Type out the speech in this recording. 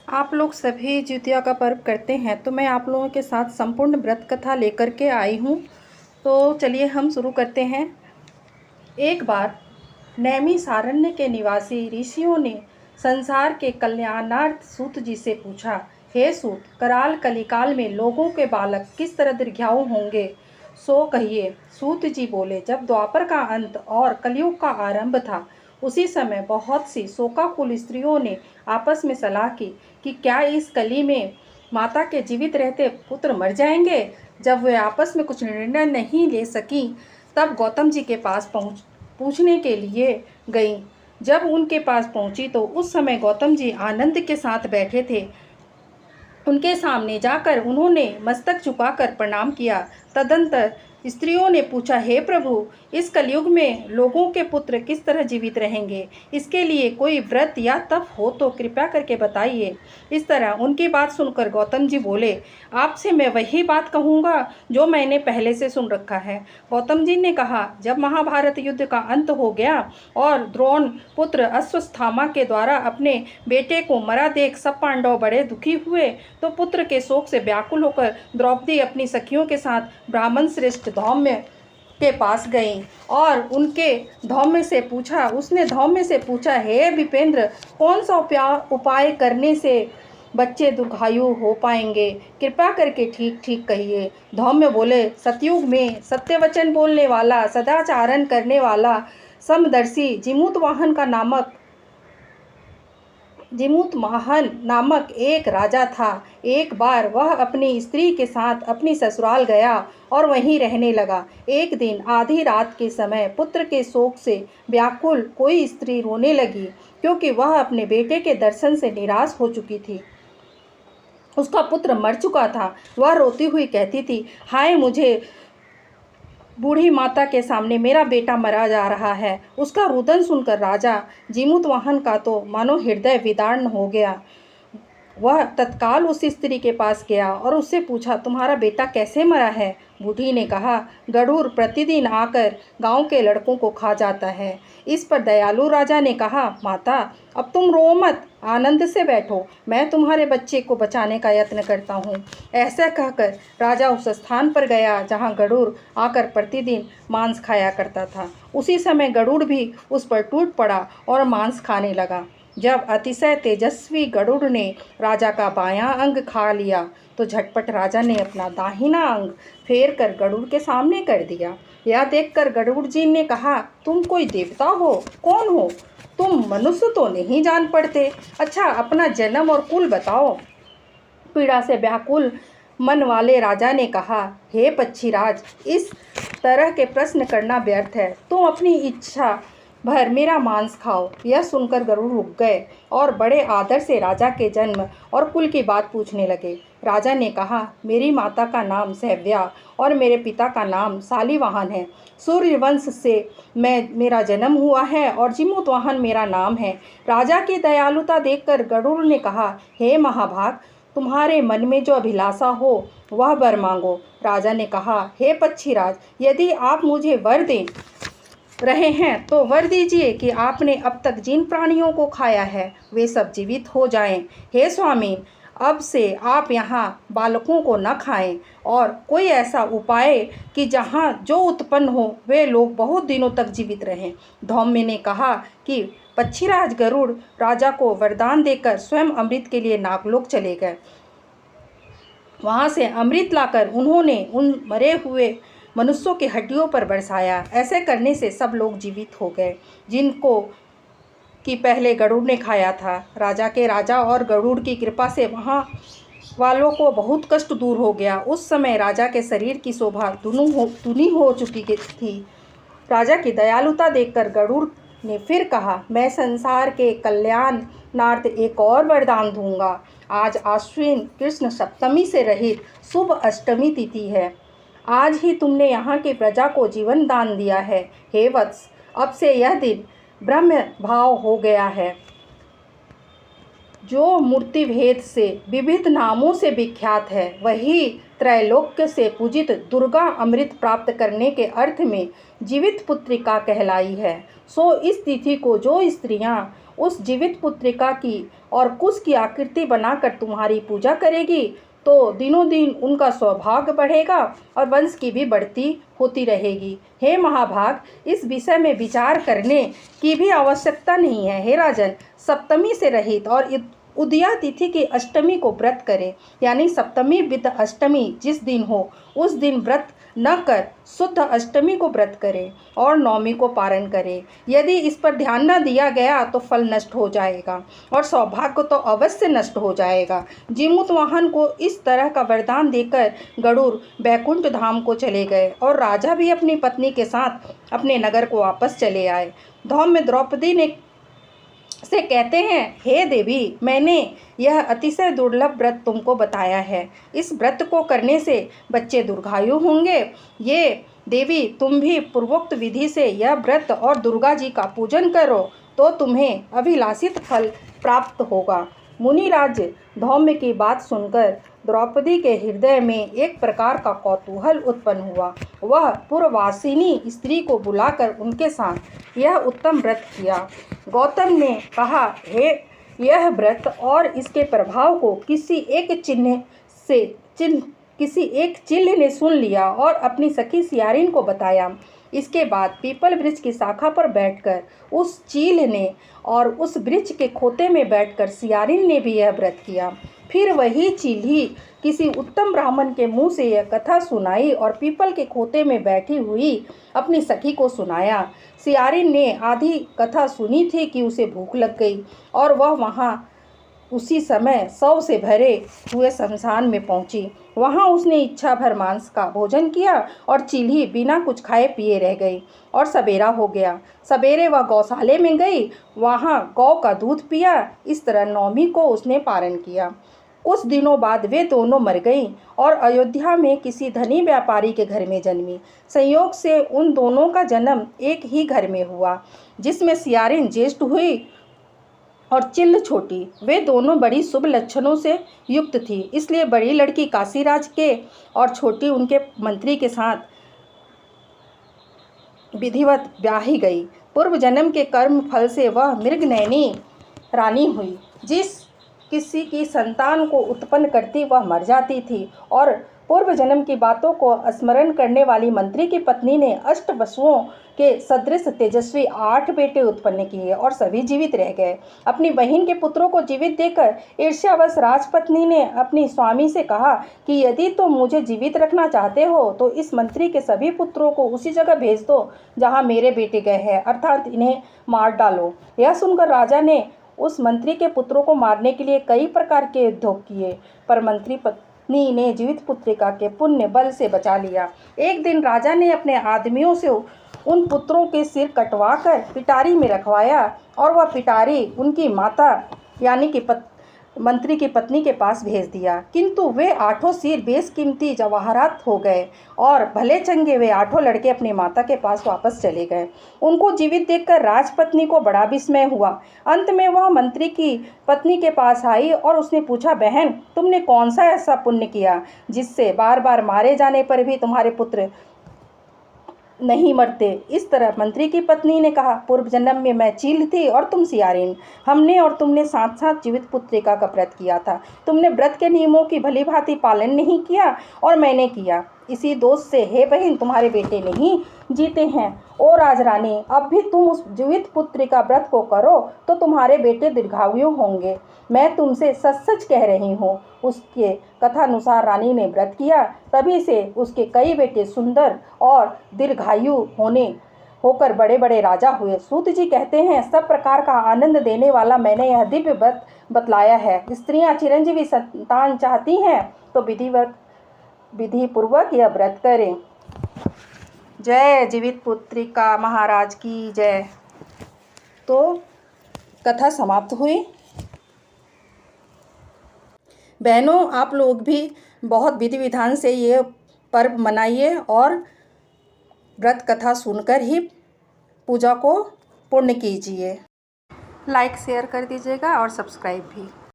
आप लोग सभी जितिया का पर्व करते हैं, तो मैं आप लोगों के साथ संपूर्ण व्रत कथा लेकर के आई हूँ। तो चलिए हम शुरू करते हैं। एक बार नैमिषारण्य के निवासी ऋषियों ने संसार के कल्याणार्थ सूत जी से पूछा, हे सूत, कराल कलिकाल में लोगों के बालक किस तरह दीर्घायु होंगे, सो कहिए। सूत जी बोले, जब द्वापर का अंत और कलयुग का आरंभ था, उसी समय बहुत सी शोकाकुल स्त्रियों ने आपस में सलाह की कि क्या इस कली में माता के जीवित रहते पुत्र मर जाएंगे। जब वे आपस में कुछ निर्णय नहीं ले सकी, तब गौतम जी के पास पूछने के लिए गईं। जब उनके पास पहुंची तो उस समय गौतम जी आनंद के साथ बैठे थे। उनके सामने जाकर उन्होंने मस्तक झुकाकर प्रणाम किया। तदंतर स्त्रियों ने पूछा, हे प्रभु, इस कलयुग में लोगों के पुत्र किस तरह जीवित रहेंगे, इसके लिए कोई व्रत या तप हो तो कृपया करके बताइए। इस तरह उनकी बात सुनकर गौतम जी बोले, आपसे मैं वही बात कहूँगा जो मैंने पहले से सुन रखा है। गौतम जी ने कहा, जब महाभारत युद्ध का अंत हो गया और द्रोण पुत्र अश्वत्थामा के द्वारा अपने बेटे को मरा देख सब पांडव बड़े दुखी हुए, तो पुत्र के शोक से व्याकुल होकर द्रौपदी अपनी सखियों के साथ ब्राह्मण श्रेष्ठ धौम्य के पास गई और उसने धौम्य से पूछा, हे विपेंद्र, कौन सा उपाय करने से बच्चे दीर्घायु हो पाएंगे, कृपया करके ठीक ठीक कहिए। धौम्य बोले, सतयुग में सत्य वचन बोलने वाला, सदाचारण करने वाला, समदर्शी जिमुतवाहन नामक एक राजा था। एक बार वह अपनी स्त्री के साथ अपनी ससुराल गया और वहीं रहने लगा। एक दिन आधी रात के समय पुत्र के शोक से व्याकुल कोई स्त्री रोने लगी, क्योंकि वह अपने बेटे के दर्शन से निराश हो चुकी थी। उसका पुत्र मर चुका था। वह रोती हुई कहती थी, हाय मुझे, बूढ़ी माता के सामने मेरा बेटा मरा जा रहा है। उसका रुदन सुनकर राजा जिमुतवाहन का तो मानो हृदय विदार्ण हो गया। वह तत्काल उस स्त्री के पास गया और उससे पूछा, तुम्हारा बेटा कैसे मरा है। बूढ़ी ने कहा, गरुड़ प्रतिदिन आकर गांव के लड़कों को खा जाता है। इस पर दयालु राजा ने कहा, माता, अब तुम रो मत, आनंद से बैठो, मैं तुम्हारे बच्चे को बचाने का यत्न करता हूँ। ऐसा कहकर राजा उस स्थान पर गया जहाँ गरुड़ आकर प्रतिदिन मांस खाया करता था। उसी समय गरुड़ भी उस पर टूट पड़ा और मांस खाने लगा। जब अतिशय तेजस्वी गरुड़ ने राजा का बायां अंग खा लिया, तो झटपट राजा ने अपना दाहिना अंग फेर कर गरुड़ के सामने कर दिया। यह देखकर गरुड़ जी ने कहा, तुम कोई देवता हो? कौन हो तुम? मनुष्य तो नहीं जान पड़ते। अच्छा, अपना जन्म और कुल बताओ। पीड़ा से व्याकुल मन वाले राजा ने कहा, हे पक्षीराज, इस तरह के प्रश्न करना व्यर्थ है। तुम अपनी इच्छा भर मेरा मांस खाओ। यह सुनकर गरुड़ रुक गए और बड़े आदर से राजा के जन्म और कुल की बात पूछने लगे। राजा ने कहा, मेरी माता का नाम सैव्या और मेरे पिता का नाम शालिवाहन है। सूर्यवंश से मेरा जन्म हुआ है और जिमुतवाहन मेरा नाम है। राजा की दयालुता देखकर गरुड़ ने कहा, हे महाभाग, तुम्हारे मन में जो अभिलाषा हो वह वर मांगो। राजा ने कहा, हे पक्षीराज, यदि आप मुझे वर दें रहे हैं तो वर दीजिए कि आपने अब तक जिन प्राणियों को खाया है वे सब जीवित हो जाएं। हे स्वामी, अब से आप यहाँ बालकों को न खाएं और कोई ऐसा उपाय कि जहाँ जो उत्पन्न हो वे लोग बहुत दिनों तक जीवित रहें। धौम्य ने कहा कि पक्षीराज गरुड़ राजा को वरदान देकर स्वयं अमृत के लिए नागलोक चले गए। वहाँ से अमृत लाकर उन्होंने उन मरे हुए मनुष्यों की हड्डियों पर बरसाया। ऐसे करने से सब लोग जीवित हो गए जिनको कि पहले गरुड़ ने खाया था। राजा और गरुड़ की कृपा से वहाँ वालों को बहुत कष्ट दूर हो गया। उस समय राजा के शरीर की शोभा दुनी हो चुकी थी। राजा की दयालुता देखकर गरुड़ ने फिर कहा, मैं संसार के कल्याणार्थ एक और वरदान दूंगा। आज आश्विन कृष्ण सप्तमी से रहित शुभ अष्टमी तिथि है। आज ही तुमने यहाँ की प्रजा को जीवन दान दिया है। हे वत्स, अब से यह दिन ब्रह्म भाव हो गया है। जो मूर्ति भेद से विविध नामों से विख्यात है, वही त्रैलोक्य से पूजित दुर्गा अमृत प्राप्त करने के अर्थ में जीवित पुत्रिका कहलाई है। सो इस तिथि को जो स्त्रियां उस जीवित पुत्रिका की और कुश की आकृति बनाकर तुम्हारी पूजा करेगी तो दिनों दिन उनका सौभाग्य बढ़ेगा और वंश की भी बढ़ती होती रहेगी। हे महाभाग, इस विषय में विचार करने की भी आवश्यकता नहीं है। हे राजन, सप्तमी से रहित और उदया तिथि की अष्टमी को व्रत करें, यानी सप्तमी विद अष्टमी जिस दिन हो उस दिन व्रत न कर शुद्ध अष्टमी को व्रत करें और नवमी को पारण करें। यदि इस पर ध्यान न दिया गया तो फल नष्ट हो जाएगा और सौभाग्य तो अवश्य नष्ट हो जाएगा। जीमूत वाहन को इस तरह का वरदान देकर गरुड़ बैकुंठ धाम को चले गए और राजा भी अपनी पत्नी के साथ अपने नगर को वापस चले आए। धौम्य द्रौपदी ने से कहते हैं, हे देवी, मैंने यह अतिशय दुर्लभ व्रत तुमको बताया है। इस व्रत को करने से बच्चे दीर्घायु होंगे। ये देवी, तुम भी पूर्वोक्त विधि से यह व्रत और दुर्गा जी का पूजन करो तो तुम्हें अभिलाषित फल प्राप्त होगा। मुनिराज धौम्य की बात सुनकर द्रौपदी के हृदय में एक प्रकार का कौतूहल उत्पन्न हुआ। वह पूर्ववासिनी स्त्री को बुलाकर उनके साथ यह उत्तम व्रत किया। गौतम ने कहा, हे, यह व्रत और इसके प्रभाव को किसी एक चिल्ल ने सुन लिया और अपनी सखी सियारिन को बताया। इसके बाद पीपल वृक्ष की शाखा पर बैठकर उस चील ने और उस वृक्ष के खोते में बैठकर सियारिन ने भी यह व्रत किया। फिर वही चील ही किसी उत्तम ब्राह्मण के मुंह से यह कथा सुनाई और पीपल के खोते में बैठी हुई अपनी सखी को सुनाया। सियारिन ने आधी कथा सुनी थी कि उसे भूख लग गई और वह वहाँ उसी समय शव से भरे हुए शमशान में पहुंची। वहां उसने इच्छा भर मांस का भोजन किया और चील्ही बिना कुछ खाए पिए रह गई और सवेरा हो गया। सवेरे वह गौशाले में गई, वहां गौ का दूध पिया। इस तरह नवमी को उसने पारण किया। कुछ दिनों बाद वे दोनों मर गईं और अयोध्या में किसी धनी व्यापारी के घर में जन्मी। संयोग से उन दोनों का जन्म एक ही घर में हुआ, जिसमें सियारिन ज्येष्ठ हुई और चिल्ल छोटी। वे दोनों बड़ी शुभ लक्षणों से युक्त थी, इसलिए बड़ी लड़की काशीराज के और छोटी उनके मंत्री के साथ विधिवत ब्याही गई। पूर्व जन्म के कर्म फल से वह मृगनयनी रानी हुई। जिस किसी की संतान को उत्पन्न करती वह मर जाती थी और पूर्व जन्म की बातों को स्मरण करने वाली मंत्री की पत्नी ने 8 वसुओं के सदृश तेजस्वी 8 बेटे उत्पन्न किए और सभी जीवित रह गए। अपनी बहन के पुत्रों को जीवित देखकर ईर्ष्यावश राजपत्नी ने अपनी स्वामी से कहा कि यदि तुम मुझे जीवित रखना चाहते हो तो इस मंत्री के सभी पुत्रों को उसी जगह भेज दो जहाँ मेरे बेटे गए हैं, अर्थात इन्हें मार डालो। यह सुनकर राजा ने उस मंत्री के पुत्रों को मारने के लिए कई प्रकार के उद्योग किए, पर मंत्री पत्नी ने जीवित पुत्रिका के पुण्य बल से बचा लिया। एक दिन राजा ने अपने आदमियों से उन पुत्रों के सिर कटवाकर पिटारी में रखवाया और वह पिटारी उनकी माता यानी कि मंत्री की पत्नी के पास भेज दिया। किंतु वे 8 सिर बेशकीमती जवाहरात हो गए और भले चंगे वे 8 लड़के अपनी माता के पास वापस चले गए। उनको जीवित देखकर राजपत्नी को बड़ा विस्मय हुआ। अंत में वह मंत्री की पत्नी के पास आई और उसने पूछा, बहन, तुमने कौन सा ऐसा पुण्य किया जिससे बार बार मारे जाने पर भी तुम्हारे पुत्र नहीं मरते? इस तरह मंत्री की पत्नी ने कहा, पूर्व जन्म में मैं चील थी और तुम सियारिन। हमने और तुमने साथ साथ जीवित पुत्रिका का व्रत किया था। तुमने व्रत के नियमों की भली भांति पालन नहीं किया और मैंने किया। इसी दोष से हे बहन तुम्हारे बेटे नहीं जीते हैं। ओ राजरानी, अब भी तुम उस जीवित पुत्री का व्रत को करो तो तुम्हारे बेटे दीर्घायु होंगे। मैं तुमसे सच सच कह रही हूँ। उसके कथानुसार रानी ने व्रत किया, तभी से उसके कई बेटे सुंदर और दीर्घायु होकर बड़े बड़े राजा हुए। सूत जी कहते हैं, सब प्रकार का आनंद देने वाला मैंने यह दिव्य व्रत बतलाया है। स्त्रियां चिरंजीवी संतान चाहती हैं तो विधि पूर्वक यह व्रत करें। जय जीवित पुत्रिका महाराज की जय। तो कथा समाप्त हुई। बहनों, आप लोग भी बहुत विधि विधान से ये पर्व मनाइए और व्रत कथा सुनकर ही पूजा को पूर्ण कीजिए। लाइक शेयर कर दीजिएगा और सब्सक्राइब भी।